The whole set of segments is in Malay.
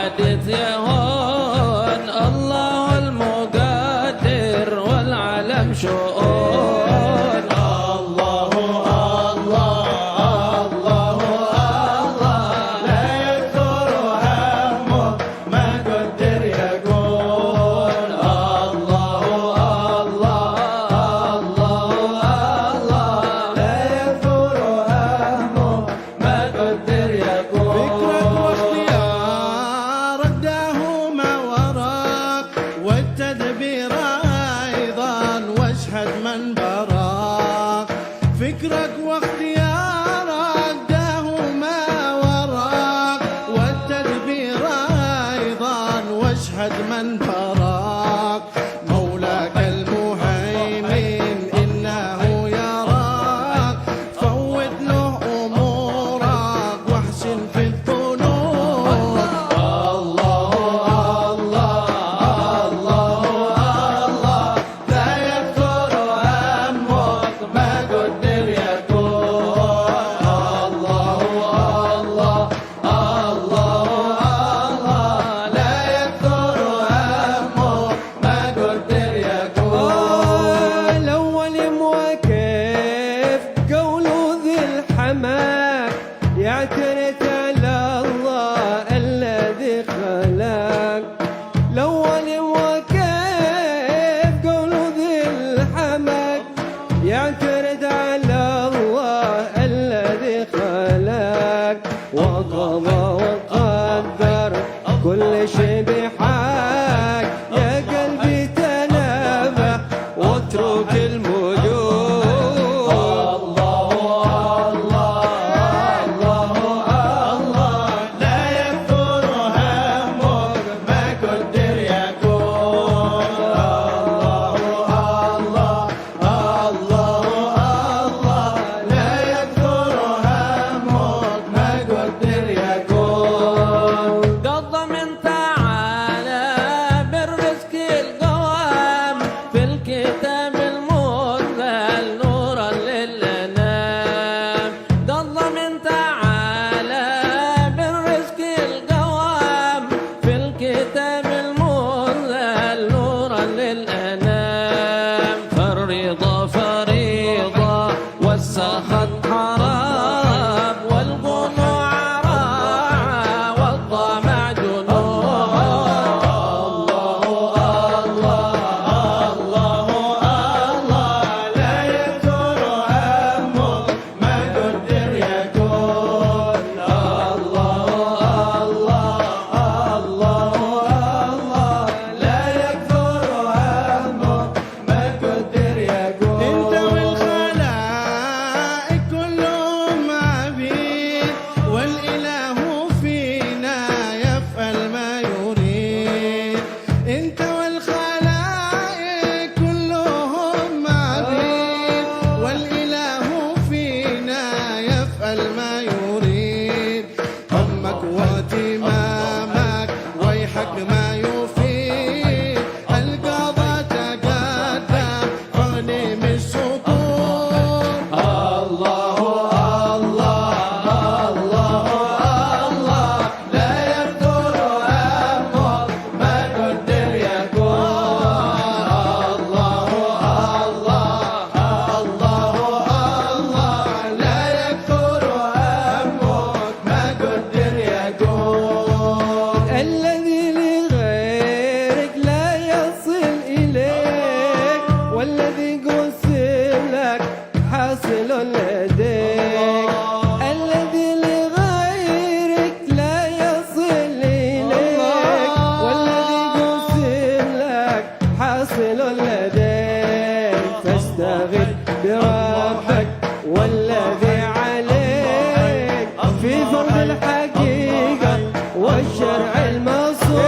حدث يهون الله المقدر والعالم شؤون فكرك واختيارك داهما وراك والتدبير أيضا واشهد من براك مولاك المهيمن إنه يراك فوت له أمورك واحسن في الظنون يعترف على الله الذي خلق الأول وكيف قول ذي الحمد يعترف على الله الذي خلق وقضى وقدر كل شيء بحق يا قلبي تنبه واترك المجون والسخط حرام والقنوع راعى والطمع جنون لا يكثر همك ما قدر يكون لا يكثر همك ما قدر يكون انت والخلائق كلهم عبيد والاله فينا يفعل ما يريد انت والخلائق كلهم عبيد والاله فينا يفعل ما يريد همك واتمامك ويحك ما يفيد القضاء تقدم فاغنم السطور لا يكثر همك ما قدر يكون لا يكثر همك ما قدر يكون الذي لغيرك لا يصل إليك والذي قسم لك حاصل لديك الذي لغيرك لا يصل إليك والذي قسم لك حاصل لديك فاستغل بربك والذي عليك في فرض الحقيقة والشرع المصون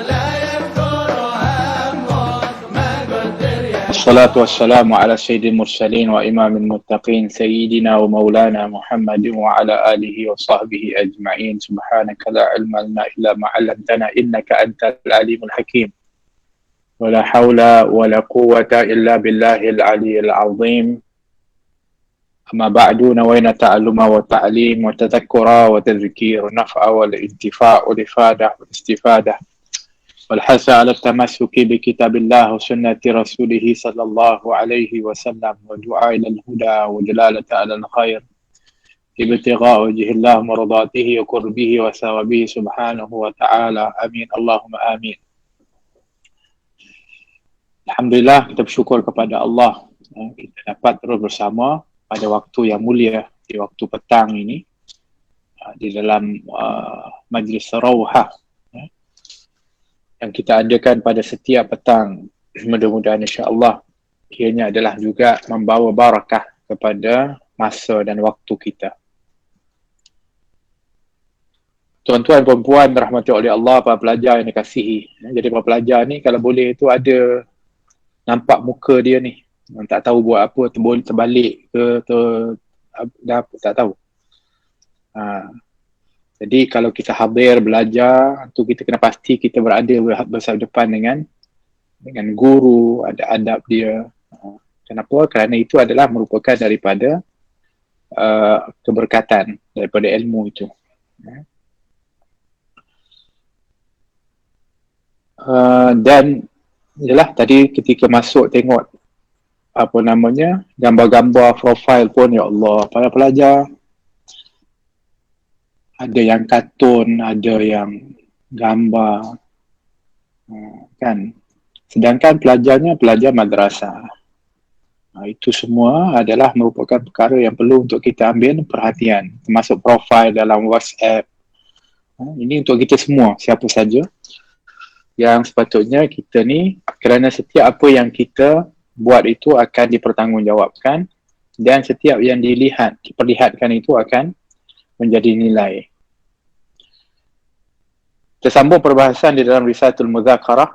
لا يكثر همك ما قدر يكون والصلاة والسلام على سيد المرسلين وإمام المتقين سيدنا ومولانا محمد وعلى آله وصحبه أجمعين. سبحانك لا علم لنا إلا ما علمتنا إنك أنت العليم الحكيم. ولا حول ولا قوة إلا بالله العلي العظيم. أما بعد نوينا التعلم والتعليم والتذكر وتذكير النفع والانتفاع والإفادة والاستفادة والحث على التمسك بكتاب الله وسنة رسوله صلى الله عليه وسلم والدعاء إلى الهدى ودلالة على الخير ابتغاء وجه الله مرضاته وقربه وثوابه سبحانه وتعالى. Amin Allahumma amin. Alhamdulillah, kita bersyukur kepada Allah kita dapat terus bersama pada waktu yang mulia di waktu petang ini di dalam majlis Rawhah yang kita adakan pada setiap petang. Mudah-mudahan insya-Allah kiranya adalah juga membawa barakah kepada masa dan waktu kita. Tuan-tuan perempuan dirahmati oleh Allah, para pelajar yang dikasihi. Jadi para pelajar ni kalau boleh tu ada nampak muka dia ni, tak tahu buat apa, terbalik ke dah tak tahu. Jadi kalau kita hadir belajar tu, kita kena pasti kita berada bersama-depan dengan guru, ada adab dia. Kenapa? Kerana itu adalah merupakan daripada keberkatan daripada ilmu itu. Dan yalah, tadi ketika masuk tengok apa namanya gambar-gambar profil pun, ya Allah, para pelajar ada yang kartun, ada yang gambar kan, sedangkan pelajarnya pelajar madrasah. Itu semua adalah merupakan perkara yang perlu untuk kita ambil perhatian, termasuk profil dalam WhatsApp. Ini untuk kita semua, siapa saja yang sepatutnya kita ni, kerana setiap apa yang kita buat itu akan dipertanggungjawabkan dan setiap yang diperlihatkan itu akan menjadi nilai. Tersambung perbahasan di dalam Risalatul Mudzakarah.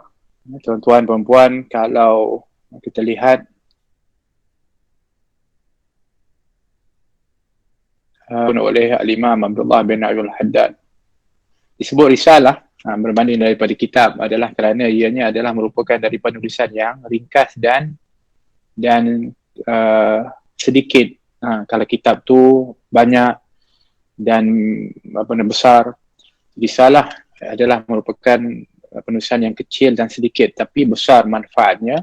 Tuan-tuan perempuan, kalau kita lihat oleh Al-Imam Abdullah bin Abdul Haddad, disebut risalah berbanding daripada kitab adalah kerana ianya adalah merupakan dari penulisan yang ringkas dan sedikit. Kalau kitab tu banyak dan besar, risalah adalah merupakan penulisan yang kecil dan sedikit tapi besar manfaatnya.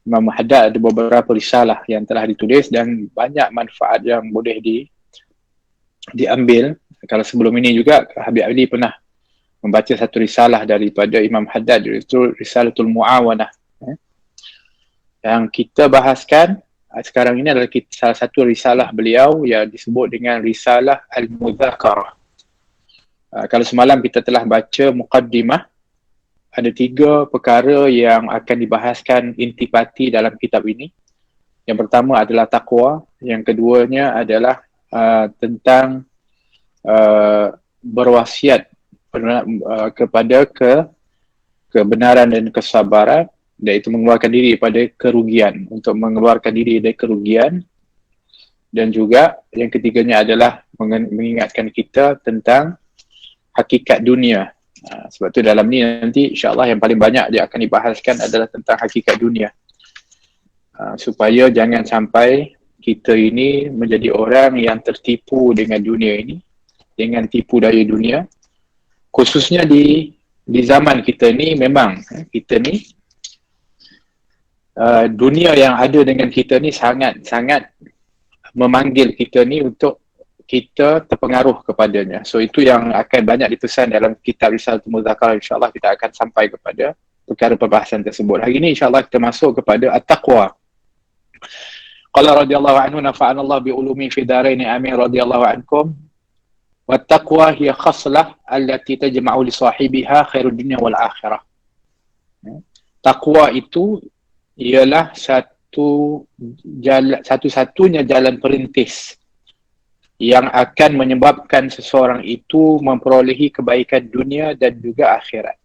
Imam Haddad ada beberapa risalah yang telah ditulis dan banyak manfaat yang boleh diambil. Kalau sebelum ini juga Habib Ali pernah membaca satu risalah daripada Imam Haddad, iaitu Risalatul Mu'awanah. Yang kita bahaskan sekarang ini adalah salah satu risalah beliau yang disebut dengan Risalah Al-Mudzakarah. Kalau semalam kita telah baca muqaddimah, ada 3 perkara yang akan dibahaskan intipati dalam kitab ini. Yang pertama adalah taqwa, yang keduanya adalah tentang berwasiat kepada kebenaran dan kesabaran, iaitu mengeluarkan diri daripada kerugian, untuk mengeluarkan diri dari kerugian. Dan juga yang ketiganya adalah mengingatkan kita tentang hakikat dunia. Sebab tu dalam ni nanti insya-Allah yang paling banyak dia akan dibahaskan adalah tentang hakikat dunia, supaya jangan sampai kita ini menjadi orang yang tertipu dengan dunia ini, dengan tipu daya dunia. Khususnya di zaman kita ni, memang kita ni dunia yang ada dengan kita ni sangat memanggil kita ni untuk kita terpengaruh kepadanya. So itu yang akan banyak ditusan dalam kitab Risalatul Mudzakarah. InsyaAllah kita akan sampai kepada perkara perbahasan tersebut. Hari ini insyaAllah kita masuk kepada at-taqwa. Qala radhiyallahu anhu nafa'ana Allah bi ulumi fi daraini amin radhiyallahu ankum. Wattaqwa hiya khaslah allati tajma'u li sahibiha khairud dunya wal akhirah. Taqwa itu ialah satu-satunya jalan perintis yang akan menyebabkan seseorang itu memperolehi kebaikan dunia dan juga akhirat.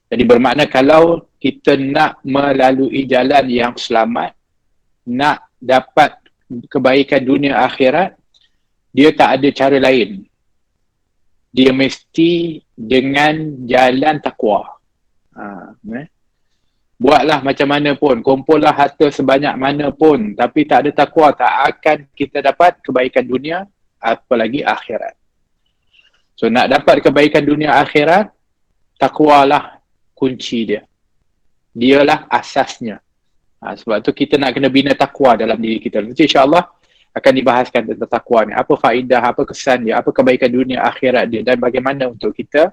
Jadi bermakna kalau kita nak melalui jalan yang selamat, nak dapat kebaikan dunia akhirat, dia tak ada cara lain. Dia mesti dengan jalan taqwa. buatlah macam mana pun, kumpullah harta sebanyak mana pun, tapi tak ada takwa, tak akan kita dapat kebaikan dunia, apalagi akhirat. So nak dapat kebaikan dunia akhirat, takwalah kunci dia. Dialah asasnya. Sebab tu kita nak kena bina takwa dalam diri kita. Nanti insyaAllah akan dibahaskan tentang takwa ni. Apa faedah, apa kesan dia, apa kebaikan dunia akhirat dia, dan bagaimana untuk kita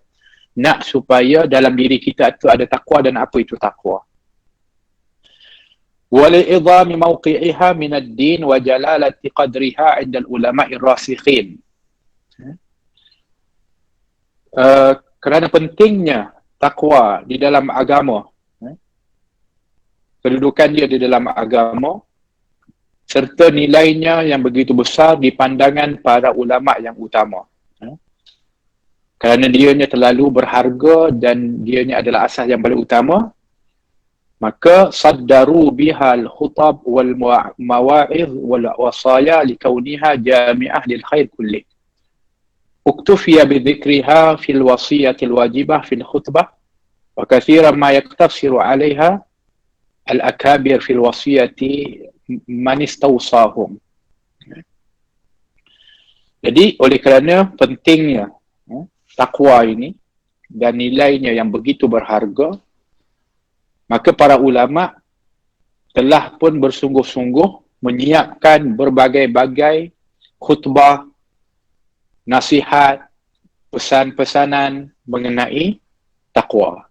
nak supaya dalam diri kita tu ada takwa, dan apa itu takwa. وَلِعِظَامِ مَوْقِعِهَا مِنَ الدِّينِ وَجَلَالَةِ قَدْرِهَا عِنْدَ الْعُلَمَاءِ الرَّاسِخِينَ. Kerana pentingnya takwa di dalam agama, kedudukan dia di dalam agama, serta nilainya yang begitu besar di pandangan para ulama yang utama. Kerana dianya terlalu berharga dan dianya adalah asas yang paling utama, maka saddaru bihal khutab wal mawa'idh wal wasaya likauniha jami'ah lil khair kulli. Uktufiya bidhikriha fil wasiyatil wajibah fil khutbah wa kathiran ma yaktasiru 'alayha al-akabir fil wasiyati man istawsahum. Jadi oleh kerana pentingnya takwa ini dan nilainya yang begitu berharga, maka para ulama telah pun bersungguh-sungguh menyiapkan berbagai-bagai khutbah, nasihat, pesan-pesanan mengenai takwa.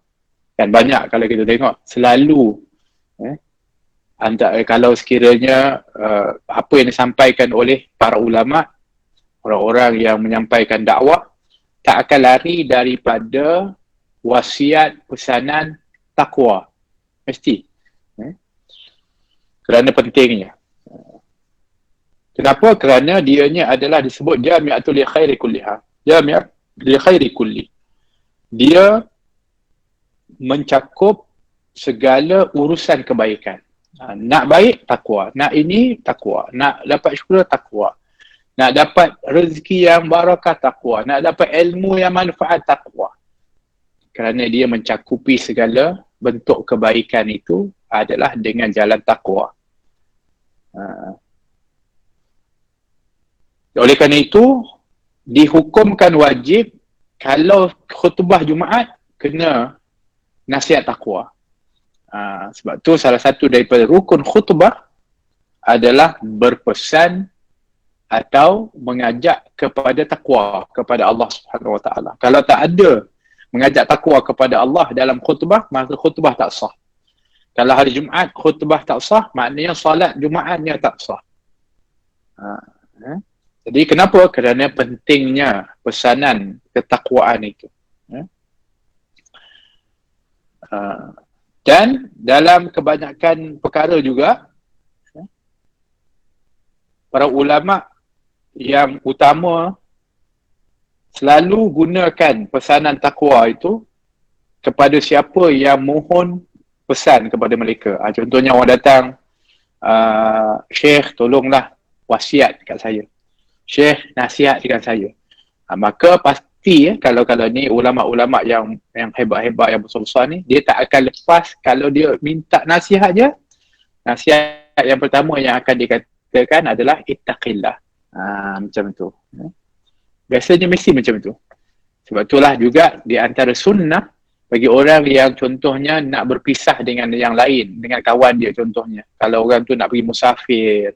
Dan banyak kalau kita tengok, selalu kalau sekiranya apa yang disampaikan oleh para ulama, orang-orang yang menyampaikan dakwah, tak akan lari daripada wasiat pesanan takwa. Mesti. Kerana pentingnya. Kenapa? Kerana dianya adalah disebut jami'atul li khairi kulliha. Jami' li khairi kulli. Dia mencakup segala urusan kebaikan. Nak baik, takwa. Nak ini, takwa. Nak dapat syurga, takwa. Nak dapat rezeki yang barakah, takwa. Nak dapat ilmu yang manfaat, takwa. Kerana dia mencakupi segala bentuk kebaikan itu adalah dengan jalan takwa. Oleh kerana itu, dihukumkan wajib kalau khutbah Jumaat kena nasihat takwa. Sebab tu salah satu daripada rukun khutbah adalah berpesan atau mengajak kepada takwa kepada Allah Subhanahu Wa Taala. Kalau tak ada mengajak takwa kepada Allah dalam khutbah, maka khutbah tak sah. Kalau hari Jumaat khutbah tak sah, maknanya solat Jumaatnya tak sah. Jadi kenapa? Kerana pentingnya pesanan ketakwaan itu. Dan dalam kebanyakan perkara juga, para ulama yang utama selalu gunakan pesanan takwa itu kepada siapa yang mohon pesan kepada mereka. Contohnya orang datang, Syekh tolonglah wasiat kat saya. Syekh nasihat dengan saya. Maka pasti kalau ni ulama-ulama yang hebat-hebat, yang besar-besar ni, dia tak akan lepas kalau dia minta nasihat je. Nasihat yang pertama yang akan dikatakan adalah ittaqillah. Macam tu. Biasanya mesti macam tu. Sebab itulah juga di antara sunnah bagi orang yang contohnya nak berpisah dengan yang lain, dengan kawan dia contohnya. Kalau orang tu nak pergi musafir,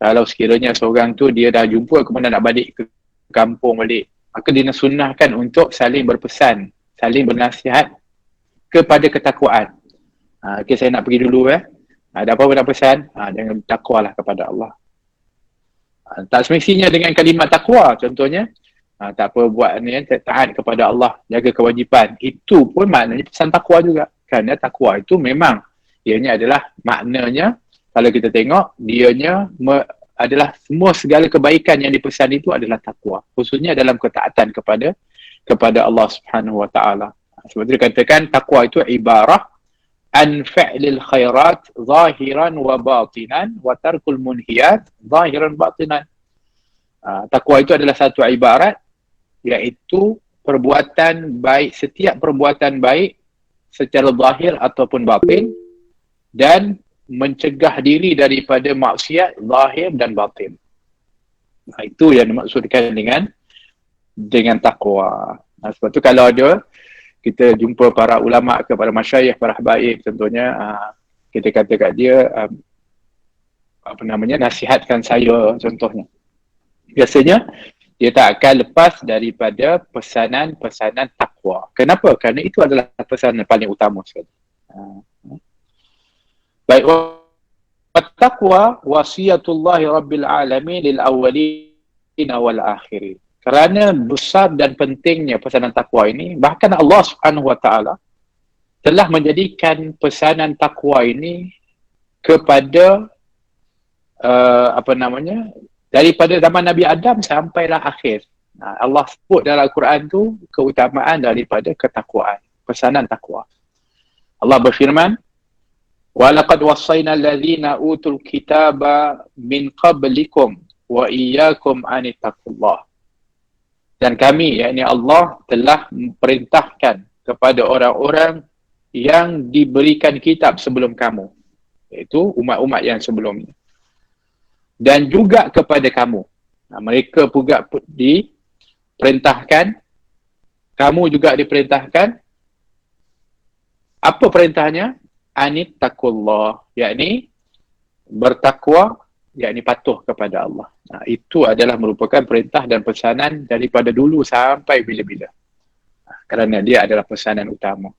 kalau sekiranya seorang tu dia dah jumpa kemudian nak balik ke kampung balik, maka dia sunnahkan untuk saling berpesan, saling bernasihat kepada ketakwaan. Okay, saya nak pergi dulu ada apa-apa nak pesan? Jangan takwalah kepada Allah. Tak semestinya dengan kalimat takwa contohnya. Tak apa buat ni, taat kepada Allah, jaga kewajipan. Itu pun maknanya pesan takwa juga. Kerana takwa itu memang ianya adalah maknanya, kalau kita tengok, dianya adalah semua segala kebaikan yang dipesan itu adalah takwa. Khususnya dalam ketaatan kepada Allah Subhanahu Wa Taala. Sebab itu dikatakan takwa itu ibarah an fa'lil khairat zahiran wa batinan wa tarkul munhiyat zahiran batinan. Takwa itu adalah satu ibarat, iaitu perbuatan baik, setiap perbuatan baik secara zahir ataupun batin, dan mencegah diri daripada maksiat zahir dan batin. Itu yang dimaksudkan dengan takwa. Sebab tu kalau ada kita jumpa para ulama ke, para masyayikh, para habaib contohnya, kita kata kat dia, nasihatkan saya contohnya. Biasanya dia tak akan lepas daripada pesanan-pesanan takwa. Kenapa? Kerana itu adalah pesanan paling utama sekali. Baik, taqwa wasiyatullahi rabbil alamin lil awwalin wal akhirin. Kerana besar dan pentingnya pesanan takwa ini, bahkan Allah Subhanahu wa taala telah menjadikan pesanan takwa ini kepada daripada zaman Nabi Adam sampailah akhir. Allah sebut dalam Al-Quran tu keutamaan daripada ketakwaan, pesanan takwa. Allah berfirman, وَلَقَدْ وَصَّيْنَا الَّذِينَ أُوتُوا الْكِتَابَ مِنْ قَبْلِكُمْ وَإِيَّاكُمْ أَنِ اتَّقُوا اللَّهَ. Dan kami, yakni Allah, telah memerintahkan kepada orang-orang yang diberikan kitab sebelum kamu, iaitu umat-umat yang sebelumnya, dan juga kepada kamu. Mereka juga diperintahkan, kamu juga diperintahkan. Apa perintahnya? Anittaqullah, yakni bertakwa, yakni patuh kepada Allah. Itu adalah merupakan perintah dan pesanan daripada dulu sampai bila-bila. Kerana dia adalah pesanan utama.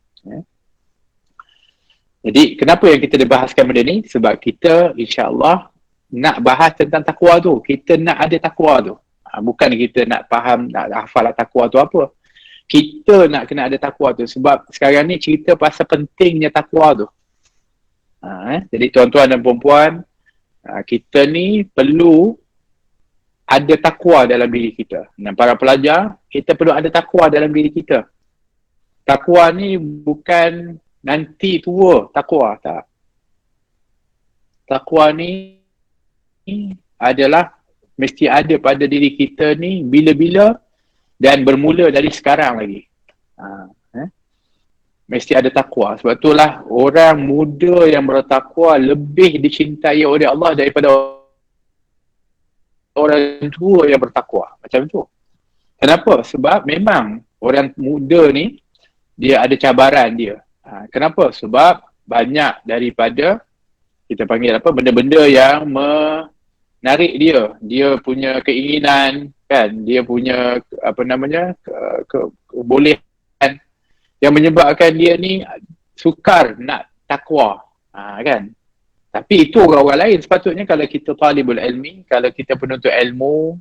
Jadi kenapa yang kita dibahaskan benda ni? Sebab kita insya-Allah nak bahas tentang takwa tu. Kita nak ada takwa tu. Bukan kita nak faham, nak hafal takwa tu apa. Kita nak kena ada takwa tu. Sebab sekarang ni cerita pasal pentingnya takwa tu. Jadi tuan-tuan dan puan-puan, kita ni perlu ada takwa dalam diri kita. Dan para pelajar, kita perlu ada takwa dalam diri kita. Takwa ni bukan nanti tua takwa, tak. Takwa ni adalah mesti ada pada diri kita ni bila-bila dan bermula dari sekarang lagi. Mesti ada takwa. Sebab itulah orang muda yang bertakwa lebih dicintai oleh Allah daripada orang tua yang bertakwa. Macam tu. Kenapa? Sebab memang orang muda ni dia ada cabaran dia. Kenapa? Sebab banyak daripada kita panggil apa, benda-benda yang menarik dia. Dia punya keinginan, kan? Dia punya kebolehan yang menyebabkan dia ni sukar nak takwa. Kan? Tapi itu orang-orang lain. Sepatutnya kalau kita talibul ilmi, kalau kita penuntut ilmu,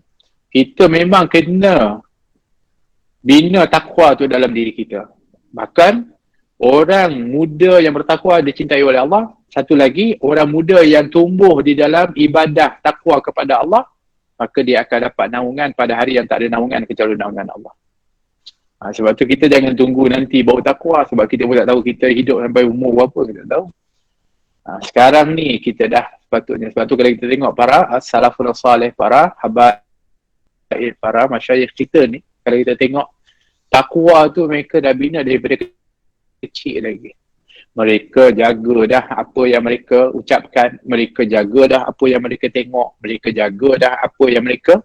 kita memang kena bina takwa tu dalam diri kita. Bahkan orang muda yang bertakwa dicintai oleh Allah. Satu lagi, orang muda yang tumbuh di dalam ibadah takwa kepada Allah, maka dia akan dapat naungan pada hari yang tak ada naungan kecuali naungan Allah. Sebab tu kita jangan tunggu nanti baru takwa, sebab kita pun tak tahu kita hidup sampai umur berapa, kita tak tahu. Sekarang ni kita dah sepatutnya. Sebab tu kalau kita tengok para salafun salih, para habaib, para masyayikh kita ni, kalau kita tengok takwa tu mereka dah bina daripada kecil lagi. Mereka jaga dah apa yang mereka ucapkan, mereka jaga dah apa yang mereka tengok, mereka jaga dah apa yang mereka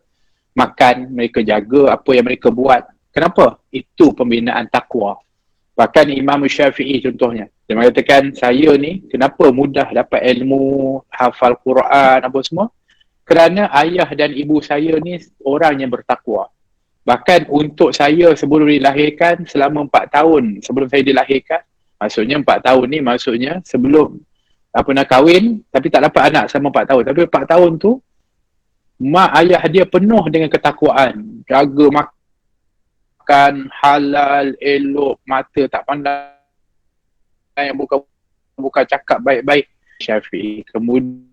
makan, mereka jaga apa yang mereka buat. Kenapa? Itu pembinaan takwa. Bahkan Imam Syafi'i contohnya, dia mengatakan, saya ni kenapa mudah dapat ilmu, hafal Quran, apa semua? Kerana ayah dan ibu saya ni orang yang bertakwa. Bahkan untuk saya sebelum dilahirkan, selama 4 tahun sebelum saya dilahirkan, maksudnya 4 tahun ni maksudnya sebelum nak kahwin, tapi tak dapat anak selama 4 tahun. Tapi 4 tahun tu, mak ayah dia penuh dengan ketakwaan. Jaga makan halal, elok, mata tak pandang, yang bukan cakap baik-baik. Syafi'i. Kemudian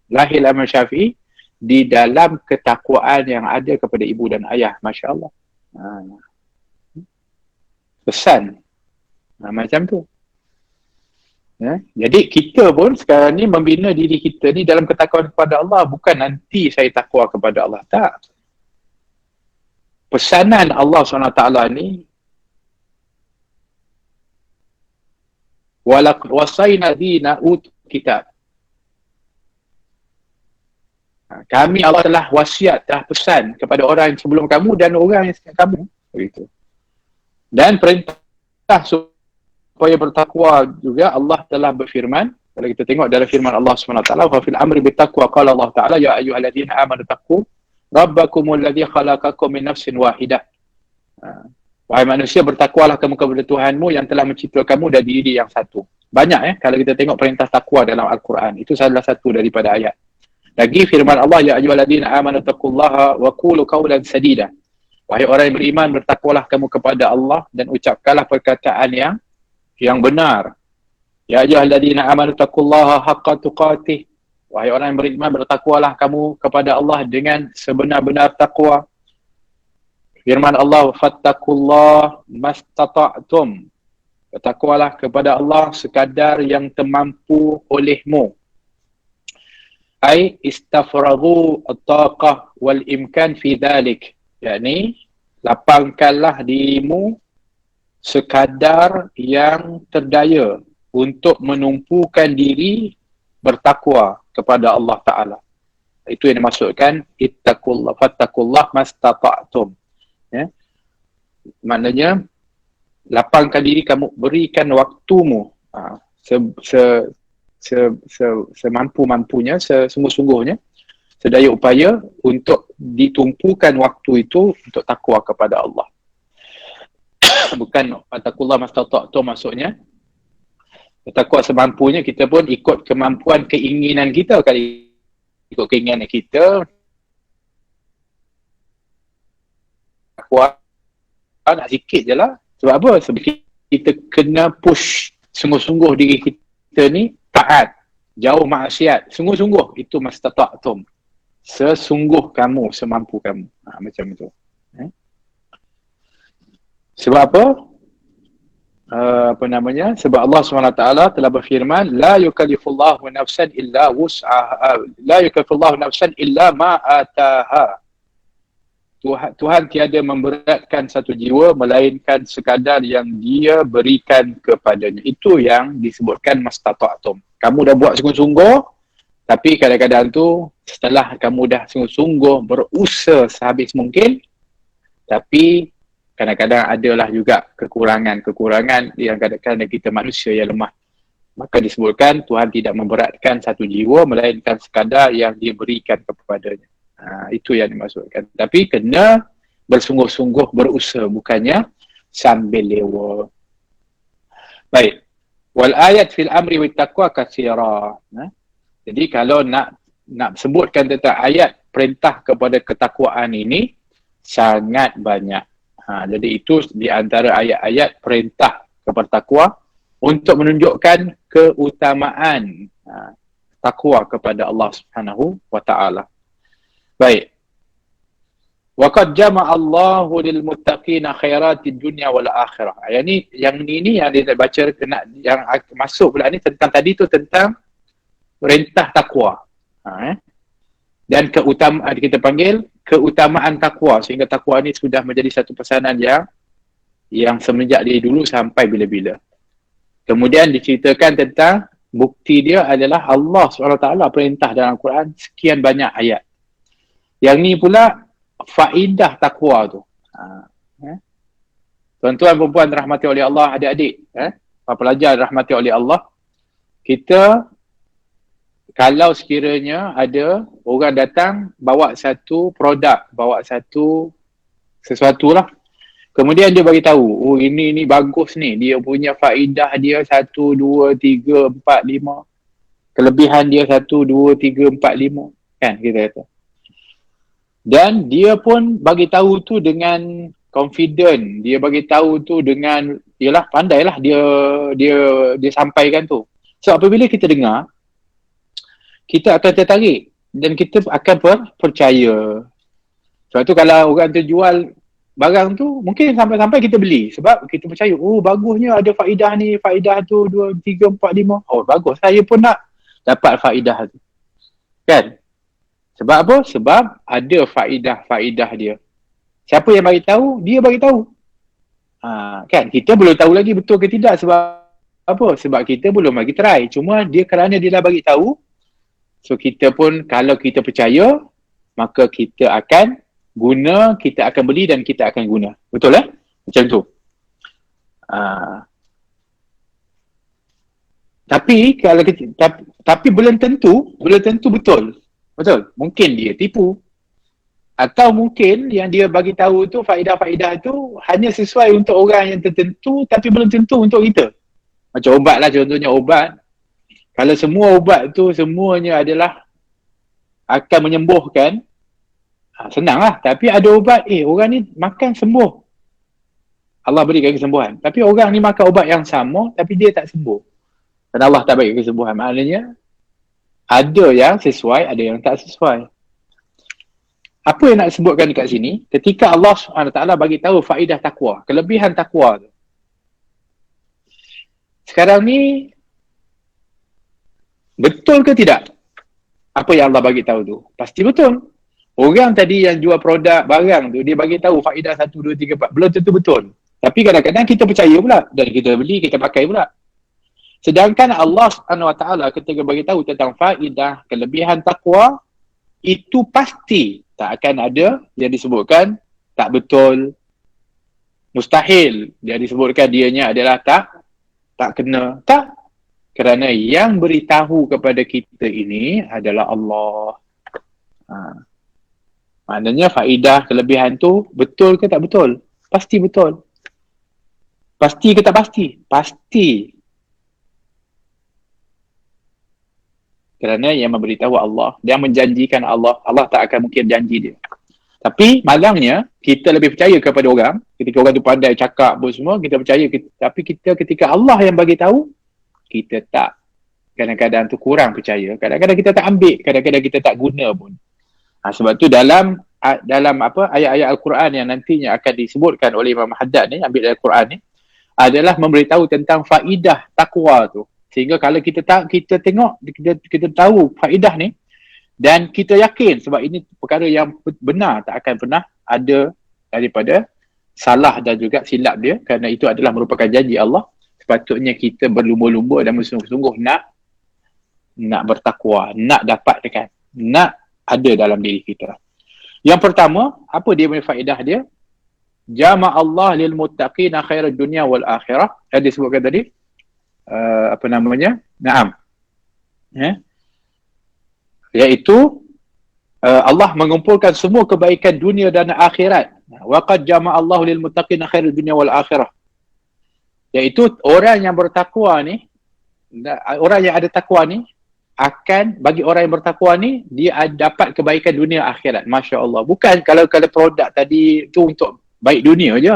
lahirlah Imam Syafi'i di dalam ketakwaan yang ada kepada ibu dan ayah. Masya Allah. Pesan. Macam tu. Jadi kita pun sekarang ni membina diri kita ni dalam ketakwaan kepada Allah. Bukan nanti saya takwa kepada Allah. Tak. Pesanan Allah SWT ni walaqad wasayna dina utul kitab. Kami Allah telah wasiat, telah pesan kepada orang yang sebelum kamu dan orang yang setelah kamu. Begitu. Dan perintah supaya bertakwa juga Allah telah berfirman. Kalau kita tengok dalam firman Allah SWT, wa fil amri bittaqwa qala Allah Ta'ala ya ayyuhalladzina amanu taqu rabbakumul ladzi khalaqakum min nafsin wahidah. Wahai manusia, bertakwalah kamu kepada Tuhanmu yang telah mencipta kamu dari diri yang satu. Banyak kalau kita tengok perintah takwa dalam Al-Quran, itu salah satu daripada ayat. Lagi firman Allah ya ayyuhalladzina amanu taqullaha wa qulu qawlan sadida. Wahai orang yang beriman, bertakwalah kamu kepada Allah dan ucapkanlah perkataan yang benar. Ya ayyuhalladzina amanu taqullaha haqqa tuqatih. Wahai orang yang beriman, bertakwalah kamu kepada Allah dengan sebenar-benar takwa. Firman Allah, fattaqullah mastata'tum. Bertakwalah kepada Allah sekadar yang termampu olehmu. Ai istafraghu at-taqah wal imkan fi dhalik. Yakni, lapangkanlah dirimu sekadar yang terdaya untuk menumpukan diri bertakwa kepada Allah Ta'ala. Itu yang dimaksudkan ittaqullah fattaqullah mastata'tum. Ya. Maknanya lapangkan diri kamu, berikan waktumu semampu-mampunya, sesungguh-sungguhnya, sedaya upaya untuk ditumpukan waktu itu untuk takwa kepada Allah. Bukan fattaqullah mastata'tum maksudnya takwa semampunya, kita pun ikut kemampuan keinginan kita kali, ikut keinginan kita takwa nak sikit je lah. Sebab apa? Sebab kita kena push sungguh-sungguh diri kita ni taat, jauh maksiat, sungguh-sungguh. Itu mastata'tum, sesungguh kamu, semampu kamu. Macam itu. Sebab apa? Sebab Allah SWT telah berfirman, la yukallifullahu nafsan illa wus'aha, la yukallifullahu nafsan illa ma ataha. Tuhan tiada memberatkan satu jiwa melainkan sekadar yang dia berikan kepadanya. Itu yang disebutkan mastata'tum. Kamu dah buat sungguh-sungguh, tapi kadang-kadang tu setelah kamu dah sungguh-sungguh berusaha sehabis mungkin, tapi kadang-kadang adalah juga kekurangan yang kadang-kadang kita manusia yang lemah. Maka disebutkan Tuhan tidak memberatkan satu jiwa melainkan sekadar yang dia berikan kepadanya. Itu yang dimaksudkan. Tapi kena bersungguh-sungguh berusaha, bukannya sambil lewa. Baik. Wal ayat fil amri wat taqwa katsira. Jadi kalau nak sebutkan tentang ayat perintah kepada ketakwaan ini sangat banyak. Jadi itu di antara ayat-ayat perintah kepada takwa untuk menunjukkan keutamaan takwa kepada Allah Subhanahu wa taala. Baik. Waqad jama'a Allahu lil muttaqina khairatid dunya wal akhirah. Yang ini yang dia baca yang masuk pula ni tentang tadi tu tentang perintah takwa. Dan keutamaan kita panggil keutamaan takwa, sehingga takwa ni sudah menjadi satu pesanan yang semenjak dari dulu sampai bila-bila. Kemudian diceritakan tentang bukti dia adalah Allah SWT perintah dalam Al-Quran sekian banyak ayat. Yang ni pula faedah takwa tu. Tuan-tuan perempuan rahmati oleh Allah, adik-adik, para pelajar rahmati oleh Allah, kita kalau sekiranya ada orang datang bawa satu produk, bawa sesuatu lah, kemudian dia bagi tahu, oh ini bagus ni, dia punya faedah dia 1, 2, 3, 4, 5, kelebihan dia 1, 2, 3, 4, 5, kan kita kata. Dan dia pun bagi tahu tu dengan confident, dia bagi tahu tu dengan, yalah pandailah dia sampaikan tu. So apabila kita dengar, kita akan tertarik dan kita akan percaya. Sebab tu kalau orang tu jual barang tu, mungkin sampai-sampai kita beli sebab kita percaya, oh bagusnya ada faedah ni, faedah tu 2, 3, 4, 5. Oh bagus, saya pun nak dapat faedah tu. Kan? Sebab apa? Sebab ada faedah dia. Siapa yang bagi tahu? Dia bagi tahu. Kan? Kita belum tahu lagi betul ke tidak sebab Apa? Sebab kita belum lagi try. Cuma kerana dia dah bagi tahu, so kita pun kalau kita percaya, maka kita akan guna, kita akan beli dan kita akan guna. Betul Macam tu. Tapi belum tentu betul. Betul? Mungkin dia tipu. Atau mungkin yang dia bagi tahu tu, faedah-faedah tu hanya sesuai untuk orang yang tertentu tapi belum tentu untuk kita. Macam ubat lah, contohnya ubat. Kalau semua ubat tu semuanya adalah akan menyembuhkan, senang lah. Tapi ada ubat, orang ni makan sembuh, Allah berikan kesembuhan. Tapi orang ni makan ubat yang sama tapi dia tak sembuh, dan Allah tak bagi kesembuhan. Maknanya ada yang sesuai, ada yang tak sesuai. Apa yang nak sebutkan dekat sini, ketika Allah SWT bagi tahu faedah takwa, kelebihan takwa tu. Sekarang ni betul ke tidak apa yang Allah bagi tahu tu? Pasti betul. Orang tadi yang jual produk barang tu, dia bagi tahu faedah 1, 2, 3, 4, belum tentu betul. Tapi kadang-kadang kita percaya pula dan kita beli, kita pakai pula. Sedangkan Allah SWT ketika bagi tahu tentang faedah kelebihan takwa, itu pasti tak akan ada yang disebutkan tak betul, mustahil dia disebutkan dianya adalah tak kena. Tak. Kerana yang beritahu kepada kita ini adalah Allah. Maknanya faedah kelebihan tu betul ke tak betul? Pasti betul. Pasti ke tak pasti? Pasti. Kerana yang memberitahu Allah, dia menjanjikan Allah, Allah tak akan mungkin janji dia. Tapi malangnya, kita lebih percaya kepada orang, ketika orang tu pandai cakap pun semua, kita percaya. Tapi kita ketika Allah yang bagi tahu, kita tak. Kadang-kadang tu kurang percaya, kadang-kadang kita tak ambil, kadang-kadang kita tak guna pun. Sebab tu dalam ayat-ayat Al-Quran yang nantinya akan disebutkan oleh Imam Haddad ni, ambil dari Al-Quran ni, adalah memberitahu tentang faedah takwa tu. Sehingga kalau kita tengok, kita tahu faedah ni dan kita yakin sebab ini perkara yang benar, tak akan pernah ada daripada salah dan juga silap dia, kerana itu adalah merupakan janji Allah. Sepatutnya kita berlumba-lumba dan bersungguh-sungguh nak bertakwa, nak dapatkan, nak ada dalam diri kita. Yang pertama, apa dia punya faedah dia? Jama' Allah lil muttaqina khairat dunya wal akhirah. Yang disebutkan tadi, Naam. Iaitu Allah mengumpulkan semua kebaikan dunia dan akhirat. Wa qad jama'a Allahu lil muttaqina khairal dunya wal akhirah. Iaitu orang yang bertakwa ni, orang yang ada takwa ni akan, bagi orang yang bertakwa ni, dia dapat kebaikan dunia akhirat. Masya-Allah. Bukan kalau produk tadi tu untuk baik dunia je,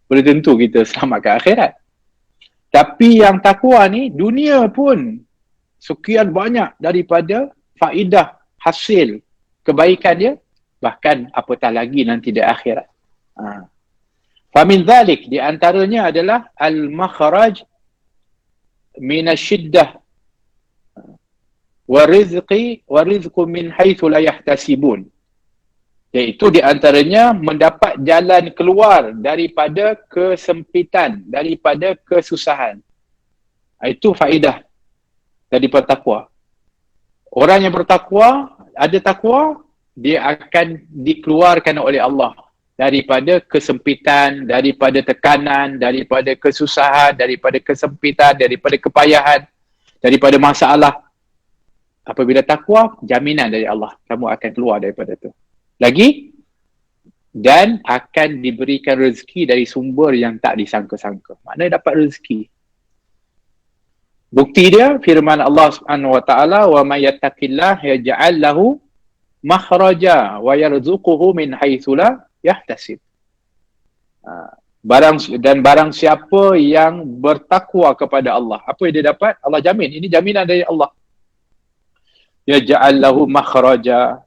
boleh tentu kita selamat ke akhirat. Tapi yang takwa ni, dunia pun sekian banyak daripada faedah hasil kebaikan dia, bahkan apatah lagi nanti di akhirat. Famin dhalik, di antaranya adalah al-makhraj minasyiddah wa rizqu min haitsu la yahtasibun. Iaitu di antaranya mendapat jalan keluar daripada kesempitan, daripada kesusahan. Itu faedah daripada takwa. Orang yang bertakwa, ada takwa, dia akan dikeluarkan oleh Allah daripada kesempitan, daripada tekanan, daripada kesusahan, daripada kesempitan, daripada kepayahan, daripada masalah. Apabila takwa, jaminan dari Allah, kamu akan keluar daripada itu. Lagi, dan akan diberikan rezeki dari sumber yang tak disangka-sangka. Maknanya dapat rezeki. Bukti dia firman Allah Subhanahu wa taala, wa may yattaqillah yaj'al lahu makhraja wa yarzuquhu min haitsu la yahtasib. Barang siapa yang bertakwa kepada Allah, apa yang dia dapat? Allah jamin. Ini jaminan dari Allah. Yaj'al lahu makhraja.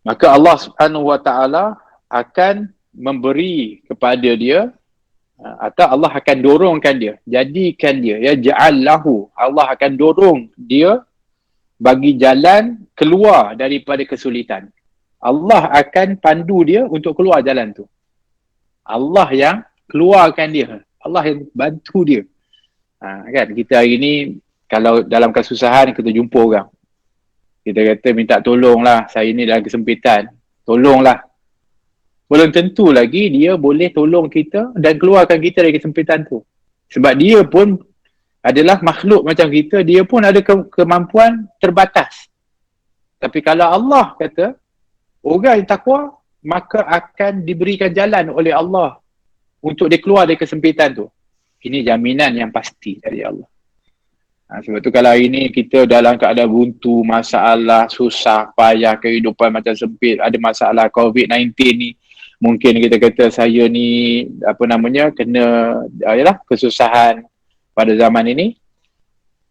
Maka Allah Subhanahu wa taala akan memberi kepada dia, atau Allah akan dorongkan dia, jadikan dia, ya ja'allahu, Allah akan dorong dia bagi jalan keluar daripada kesulitan. Allah akan pandu dia untuk keluar jalan tu. Allah yang keluarkan dia. Allah yang bantu dia. Kan kita hari ni kalau dalam kesusahan kita jumpa orang, kita kata minta tolonglah, saya ni dalam kesempitan, tolonglah. Belum tentu lagi dia boleh tolong kita dan keluarkan kita dari kesempitan tu. Sebab dia pun adalah makhluk macam kita, dia pun ada kemampuan terbatas. Tapi kalau Allah kata, orang yang takwa, maka akan diberikan jalan oleh Allah untuk dia keluar dari kesempitan tu. Ini jaminan yang pasti dari Allah. Sebab tu kalau hari ni kita dalam keadaan buntu, masalah, susah, payah, kehidupan macam sempit, ada masalah COVID-19 ni, mungkin kita kata saya ni, kena, kesusahan pada zaman ini,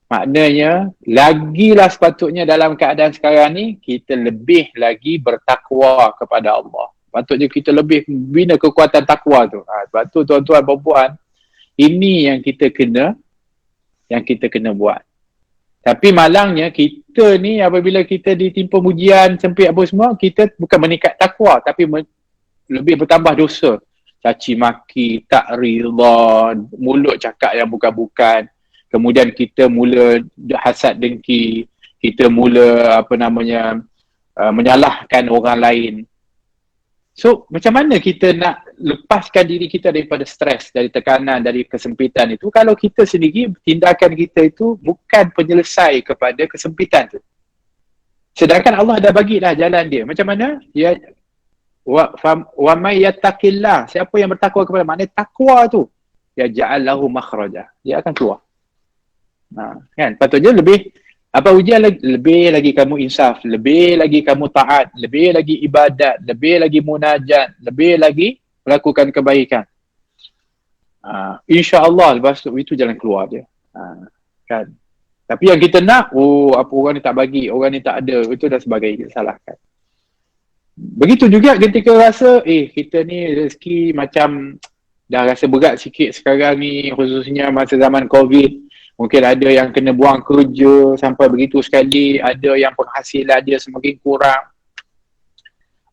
maknanya, lagilah sepatutnya dalam keadaan sekarang ni, kita lebih lagi bertakwa kepada Allah. Patutnya kita lebih bina kekuatan takwa tu. Sebab tu tuan-tuan dan puan-puan, ini yang kita kena buat. Tapi malangnya kita ni apabila kita ditimpa ujian sempit apa semua, kita bukan meningkat takwa tapi lebih bertambah dosa. Caci maki, tak rida, mulut cakap yang bukan-bukan. Kemudian kita mula hasad dengki, kita mula menyalahkan orang lain. So, macam mana kita nak lepaskan diri kita daripada stres, dari tekanan, dari kesempitan itu, kalau kita sendiri, tindakan kita itu bukan penyelesai kepada kesempitan itu. Sedangkan Allah dah bagi dah jalan dia. Macam mana? Ya, wa may yattaqillah, siapa yang bertakwa kepada, maknanya takwa tu, ya ja'allahu makhraja, dia akan keluar. Kan? Patutnya ujian lebih lagi kamu insaf, lebih lagi kamu taat, lebih lagi ibadat, lebih lagi munajat, lebih lagi melakukan kebaikan. InsyaAllah lepas itu jalan keluar dia. Kan? Tapi yang kita nak, apa orang ni tak bagi, orang ni tak ada, itu dan sebagainya, kita salahkan. Begitu juga ketika rasa, kita ni rezeki macam dah rasa berat sikit sekarang ni, khususnya masa zaman COVID. Mungkin ada yang kena buang kerja sampai begitu sekali, ada yang penghasilan dia semakin kurang.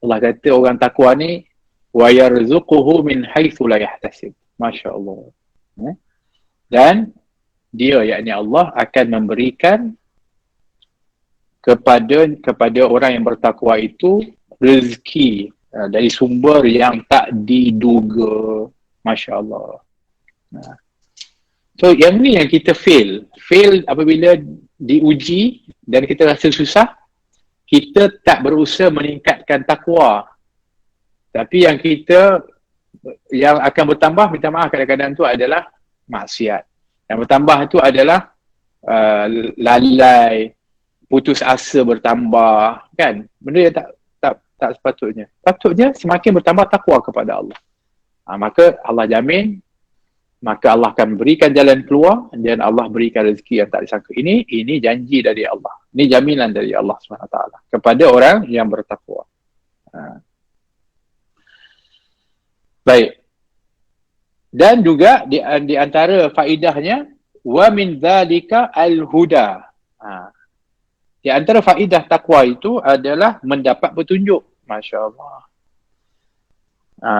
Allah kata orang takwa ni, wa yarzuquhu min haitsu la yahtasib. Masya-Allah. Dan dia, yakni Allah, akan memberikan kepada orang yang bertakwa itu rezeki dari sumber yang tak diduga. Masya-Allah. So yang ni yang kita fail apabila diuji dan kita rasa susah, kita tak berusaha meningkatkan takwa. Tapi yang akan bertambah, minta maaf kadang-kadang tu adalah maksiat. Yang bertambah tu adalah lalai, putus asa bertambah, kan? Benda yang tak sepatutnya. Patutnya semakin bertambah takwa kepada Allah. Maka Allah jamin, maka Allah akan berikan jalan keluar dan Allah berikan rezeki yang tak disangka. Ini janji dari Allah. Ini jaminan dari Allah SWT kepada orang yang bertakwa. Baik. Dan juga di antara faedahnya, wa min dzalika al-huda. Di antara faedah takwa itu adalah mendapat petunjuk. Masya-Allah.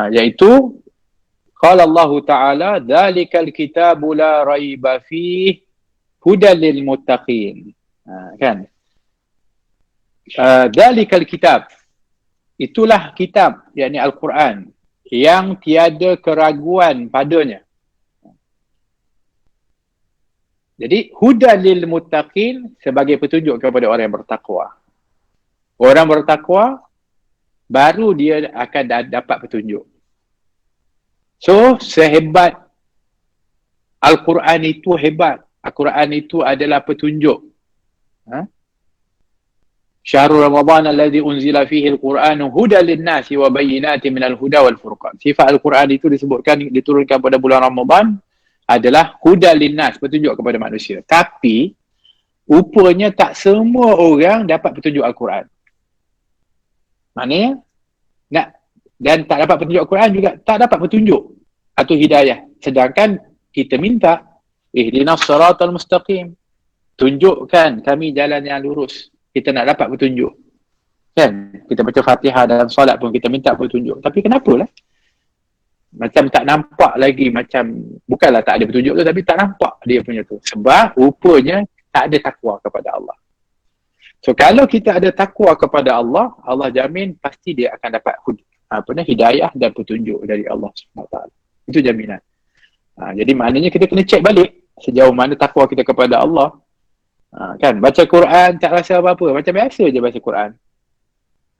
Iaitu qala Allah Ta'ala, dzalikal kitabu la raiba fihi hudal lil muttaqin. Kan? Dzalikal kitab, itulah kitab, yakni Al-Quran, yang tiada keraguan padanya. Jadi hudal lil muttaqin sebagai petunjuk kepada orang yang bertakwa. Orang bertakwa baru dia akan dapat petunjuk. So, sehebat Al-Quran itu hebat. Al-Quran itu adalah petunjuk. Syahrul Ramadan alladhi unzila fihi al-Quranu hudan lin-nasi wa bayyinatin minal huda wal furqan. Sifat Al-Quran itu diturunkan pada bulan Ramadan adalah hudan lin-nas, petunjuk kepada manusia. Tapi rupanya tak semua orang dapat petunjuk Al-Quran. Maknanya dan tak dapat petunjuk Al-Quran juga tak dapat petunjuk atau hidayah. Sedangkan kita minta, ihdinas siratal mustaqim, tunjukkan kami jalan yang lurus. Kita nak dapat petunjuk. Kan? Kita baca Fatihah dalam solat pun kita minta petunjuk. Tapi kenapalah Macam tak nampak lagi, macam bukanlah tak ada petunjuk tu, tapi tak nampak dia punya tu. Sebab rupanya tak ada takwa kepada Allah. So kalau kita ada takwa kepada Allah, Allah jamin pasti dia akan dapat hidayah dan petunjuk dari Allah SWT. Itu jaminan. Jadi maknanya kita kena cek balik sejauh mana takwa kita kepada Allah. Kan baca Quran tak rasa apa-apa, macam biasa je baca Quran.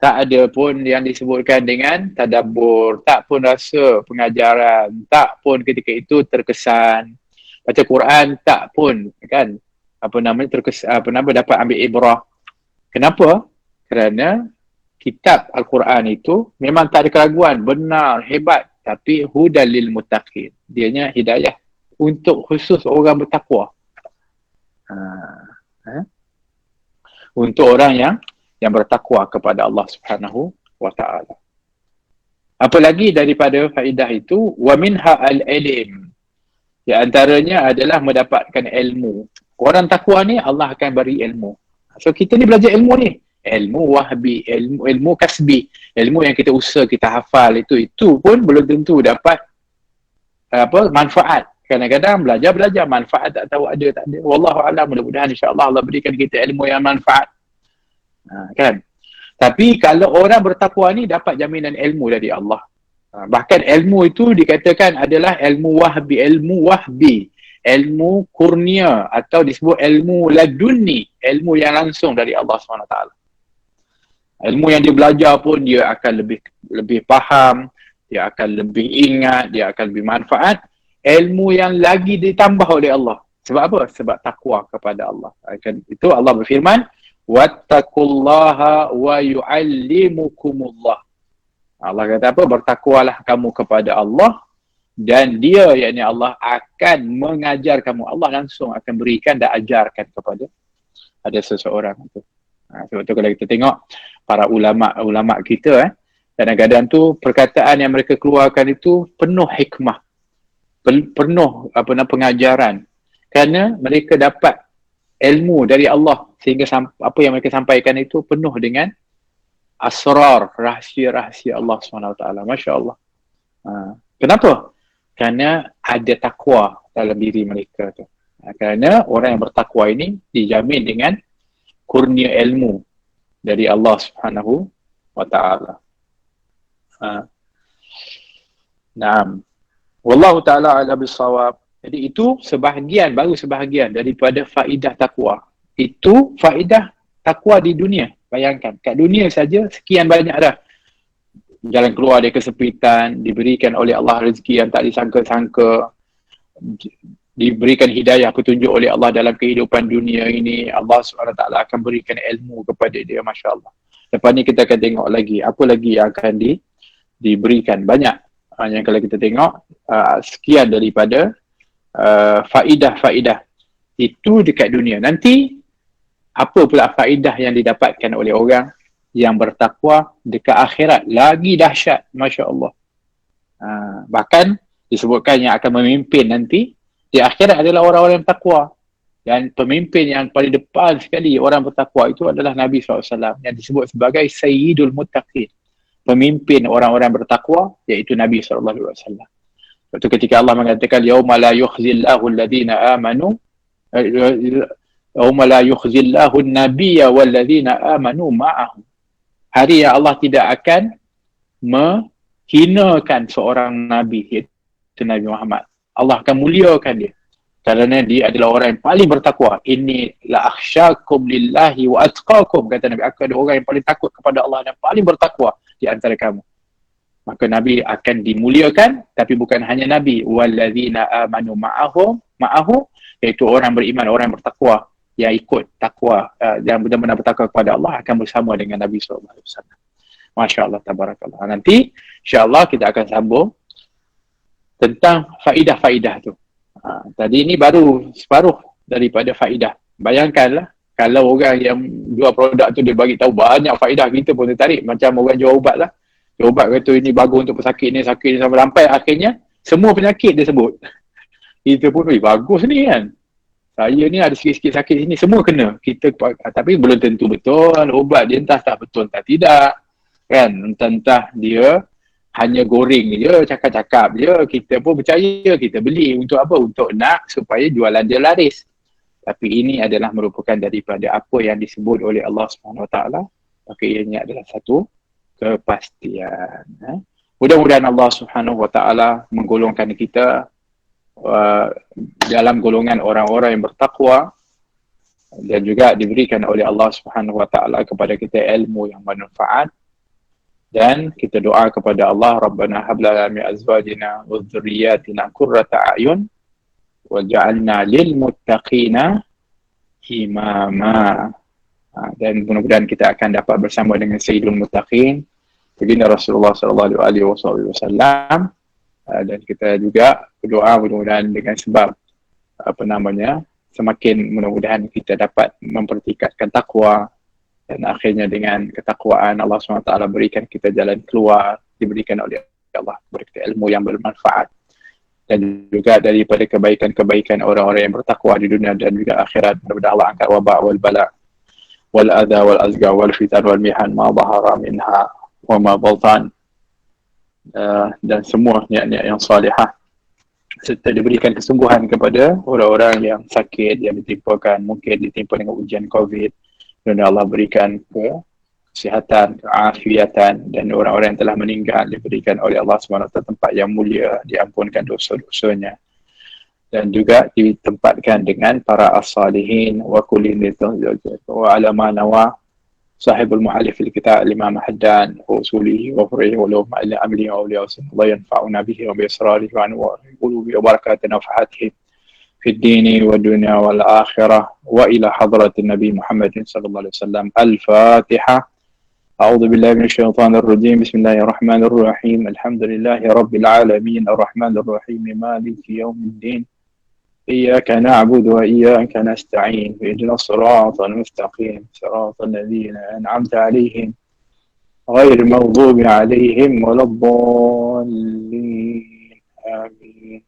Tak ada pun yang disebutkan dengan tadabbur, tak pun rasa pengajaran, tak pun ketika itu terkesan. Baca Quran tak pun kan dapat ambil ibrah. Kenapa? Kerana kitab Al-Quran itu memang tak ada keraguan, benar, hebat, tapi hudal lil muttaqin. Dianya hidayah untuk khusus orang bertakwa. Untuk orang yang bertakwa kepada Allah Subhanahu wa ta'ala. Apalagi daripada faedah itu, wa minha al-ilm. Di antaranya adalah mendapatkan ilmu. Orang takwa ni Allah akan beri ilmu. So kita ni belajar ilmu ni, ilmu wahbi, ilmu kasbi, ilmu yang kita usaha, kita hafal itu pun belum tentu dapat manfaat. Kadang-kadang belajar manfaat tak tahu ada tak ada. Wallahu a'lam, mudah-mudahan insya-Allah Allah berikan kita ilmu yang manfaat. Kan? Tapi kalau orang bertakwa ni dapat jaminan ilmu dari Allah. Bahkan ilmu itu dikatakan adalah ilmu wahbi, ilmu kurnia, atau disebut ilmu laduni, ilmu yang langsung dari Allah SWT. Ilmu yang dia belajar pun dia akan lebih faham, dia akan lebih ingat, dia akan lebih manfaat. Ilmu yang lagi ditambah oleh Allah. Sebab apa? Sebab takwa kepada Allah. Itu Allah berfirman, wattaqullaha wa yu'allimukumullah. Allah kata apa? Bertakwalah kamu kepada Allah dan dia, yakni Allah, akan mengajar kamu. Allah langsung akan berikan dan ajarkan kepada ada seseorang itu. Sebab tu kalau kita tengok para ulama kita, kadang-kadang tu perkataan yang mereka keluarkan itu penuh hikmah, penuh pengajaran, kerana mereka dapat ilmu dari Allah sehingga apa yang mereka sampaikan itu penuh dengan asrar, rahsia-rahsia Allah SWT. Masya Allah. Kenapa? Kerana ada takwa dalam diri mereka tu. Kerana orang yang bertakwa ini dijamin dengan kurnia ilmu dari Allah Subhanahu wa ta'ala. Naam. Wallahu ta'ala ala bisawab. Jadi itu baru sebahagian daripada faedah takwa. Itu faedah takwa di dunia. Bayangkan, kat dunia saja sekian banyak dah. Jalan keluar dari kesempitan, diberikan oleh Allah rezeki yang tak disangka-sangka, diberikan hidayah petunjuk oleh Allah dalam kehidupan dunia ini. Allah SWT akan berikan ilmu kepada dia, Masya Allah. Lepas ni kita akan tengok lagi, apa lagi yang akan diberikan. Banyak yang kalau kita tengok, sekian daripada faedah-faedah itu dekat dunia. Nanti apa pula faedah yang didapatkan oleh orang yang bertakwa dekat akhirat? Lagi dahsyat, Masya Allah. Bahkan disebutkan yang akan memimpin nanti di akhirat adalah orang-orang yang takwa. Dan pemimpin yang paling depan sekali orang bertakwa itu adalah Nabi SAW, yang disebut sebagai Sayyidul Muttaqin, pemimpin orang-orang bertakwa, iaitu Nabi SAW. Sebab tu ketika Allah mengatakan yauma la yukhzillahu alladhina amanu, yauma la yukhzillahu an-nabiyya walladhina amanu ma'ahu. Hari yang Allah tidak akan menghinakan seorang nabi, iaitu Nabi Muhammad. Allah akan muliakan dia kerana dia adalah orang yang paling bertakwa. Inni la akhsyakum lillahi wa atqakum, kata Nabi, aku ada orang yang paling takut kepada Allah dan paling bertakwa di antara kamu. Maka Nabi akan dimuliakan, tapi bukan hanya Nabi, walladzina amanu ma'ahu, iaitu orang beriman, orang yang bertakwa, yang ikut takwa dan benar-benar bertakwa kepada Allah akan bersama dengan Nabi SAW. Masya Allah, tabarakallah. Nanti insya-Allah kita akan sambung tentang faedah-faedah tu. Tadi ni baru separuh daripada faedah. Bayangkanlah kalau orang yang jual produk tu dia bagi tahu banyak faedah, kita pun tertarik. Macam orang jual ubat lah. Jual ubat kata ini bagus untuk pesakit ni, sakit ni, sampai akhirnya semua penyakit dia sebut. Kita pun bagus ni kan. Saya ni ada sikit-sikit sakit sini, semua kena. Kita, tapi belum tentu betul. Ubat dia entah tak betul, entah tidak. Kan? Entah dia hanya goreng je, cakap-cakap je, kita pun percaya, kita beli. Untuk apa? Untuk nak supaya jualan dia laris. Tapi ini adalah merupakan daripada apa yang disebut oleh Allah SWT. Maka ianya adalah satu kepastian. Mudah-mudahan Allah SWT menggolongkan kita dalam golongan orang-orang yang bertakwa, dan juga diberikan oleh Allah SWT kepada kita ilmu yang bermanfaat. Dan kita doa kepada Allah, Rabbana hab lana min azwajina wa dhurriyyatina qurrata a'yun waj'alna lil muttaqina imama. Dan mudah-mudahan kita akan dapat bersama dengan Sayyidul Muttaqin, baginda Rasulullah sallallahu alaihi wasallam. Dan kita juga berdoa mudah-mudahan dengan sebab semakin mudah-mudahan kita dapat mempertingkatkan takwa, dan akhirnya dengan ketakwaan Allah SWT berikan kita jalan keluar, diberikan oleh Allah kepada kita ilmu yang bermanfaat, dan juga daripada kebaikan-kebaikan orang-orang yang bertakwa di dunia dan juga akhirat. Mudah-mudahan Allah angkat wabak wal bala wal adha wal azga wal fitan wal mihan ma zahara minha wa ma batan, dan semua niat-niat yang salihah, serta diberikan kesembuhan kepada orang-orang yang sakit, yang mungkin ditimpa dengan ujian COVID. Dan Allah berikan kesihatan, keafiatan, dan orang-orang yang telah meninggal diberikan oleh Allah SWT tempat yang mulia, diampunkan dosa-dosanya, dan juga ditempatkan dengan para as-salihin wa kullin wa ala ma nawa sahibul mu'allif al-kitab al-imam Haddan wa usulihi wa fur'ihi wa ulum al-amili wa awliya Allah yanfa'una bihi wa bi asrarihi wa anwarihi qulubi wa barakatihi wa nafahatihi في الدين والدنيا والآخرة وإلى حضرة النبي محمد صلى الله عليه وسلم. الفاتحة. أعوذ بالله من الشيطان الرجيم. بسم الله الرحمن الرحيم. الحمد لله رب العالمين الرحمن الرحيم مالك يوم الدين إياك نعبد وإياك نستعين اهدنا الصراط المستقيم صراط الذين أنعمت عليهم غير المغضوب عليهم ولا الضالين آمين.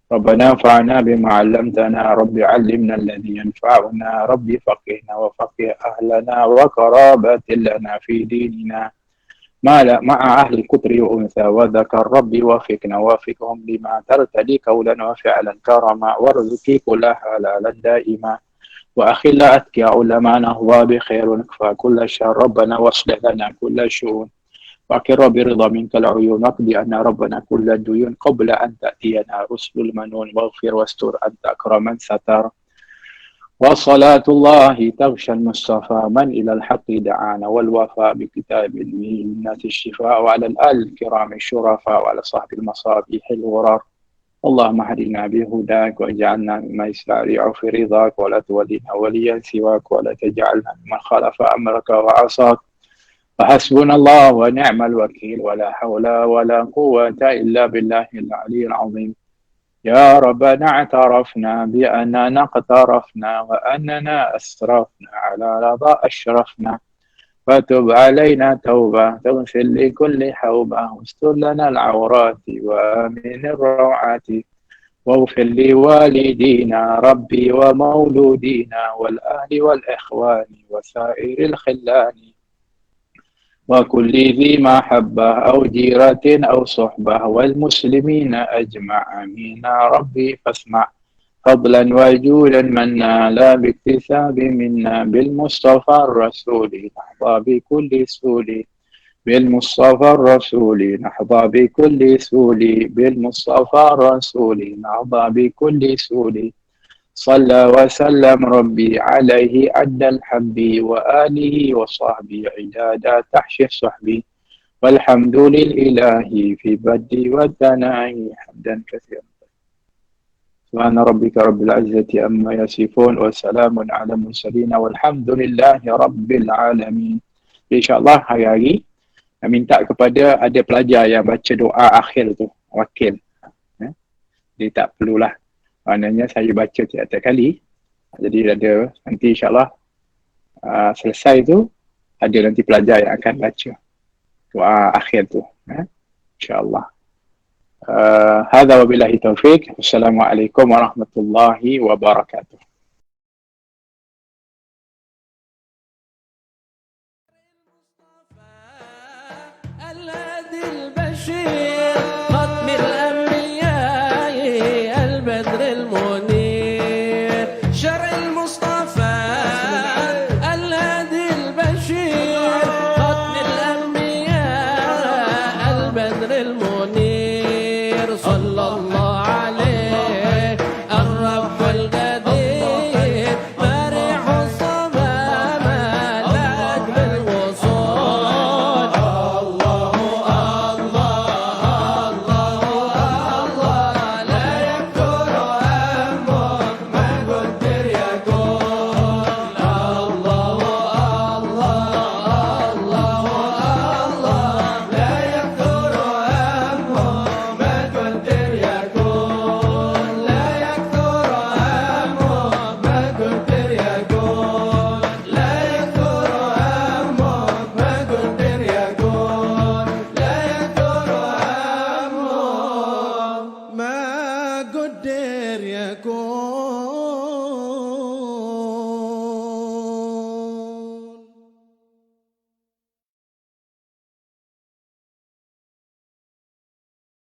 ربنا انفعنا بما علمتنا رب علمنا الذي ينفعنا رب فقهنا وفقه أهلنا وقرابة لنا في ديننا مع أهل الكفر وأنثى وذكر رب وفقنا وفقهم لما ترتدي قولا وفعلا كرما وارزقي كل حلالا دائما وأخل أتكى علماء نهضى بخير ونكفى كل شر ربنا واصلح لنا كل شؤون وأكر برضا منك العيون واقضي أن ربنا كل الديون قبل أن تأتينا رسل المنون واغفر واستر أنت أكرم من ستر وصلاة الله تغشى المصطفى من إلى الحق دعانا والوفاء بكتاب الناس الشفاء وعلى الآل الكرام الشرفاء وعلى صاحب المصابيح الغرار. اللهم اهدنا بهداك واجعلنا مما يسارع في رضاك ولا تولنا وليا سواك ولا تجعلنا ممن خالف أمرك وعصاك. وحسبنا الله ونعم الوكيل ولا حول ولا قوة إلا بالله العلي العظيم. يا ربنا اعترفنا بأننا اقترفنا وأننا أسرفنا على رضا أشرفنا فتب علينا توبة تغفر لكل حوبة واستر لنا العورات وآمن الروعات واغفر لوالدينا ربي ومولودينا والأهل والإخوان وسائر الخلان وكل ذي محبة أو جيرة أو صحبة والمسلمين أجمع آمين ربي فاسمع فضلا وجودا منا لا باكتساب منا بالمصطفى الرسول نحظى بكل سول بالمصطفى الرسول نحظى بكل سول بالمصطفى الرسول نحظى بكل سول صلى وسلم ربي عليه عد الحب وآله وصحبه عدادا تحشي صحبي والحمد لله في بدي والثناء حمدا كثيرا. سبحان ربك رب العزة أما يصفون وسلام على المرسلين والحمد لله رب العالمين. InsyaAllah hari-hari minta kepada ada pelajar yang baca doa akhir tu, wakil. Dia tak perlulah. Maknanya saya baca tiap-tiap kali. Jadi ada nanti insyaAllah selesai tu ada nanti pelajar yang akan baca doa akhir tu. InsyaAllah. Hadza wabillahi taufiq. Wassalamualaikum warahmatullahi wabarakatuh. الهادي البشير قدر يكون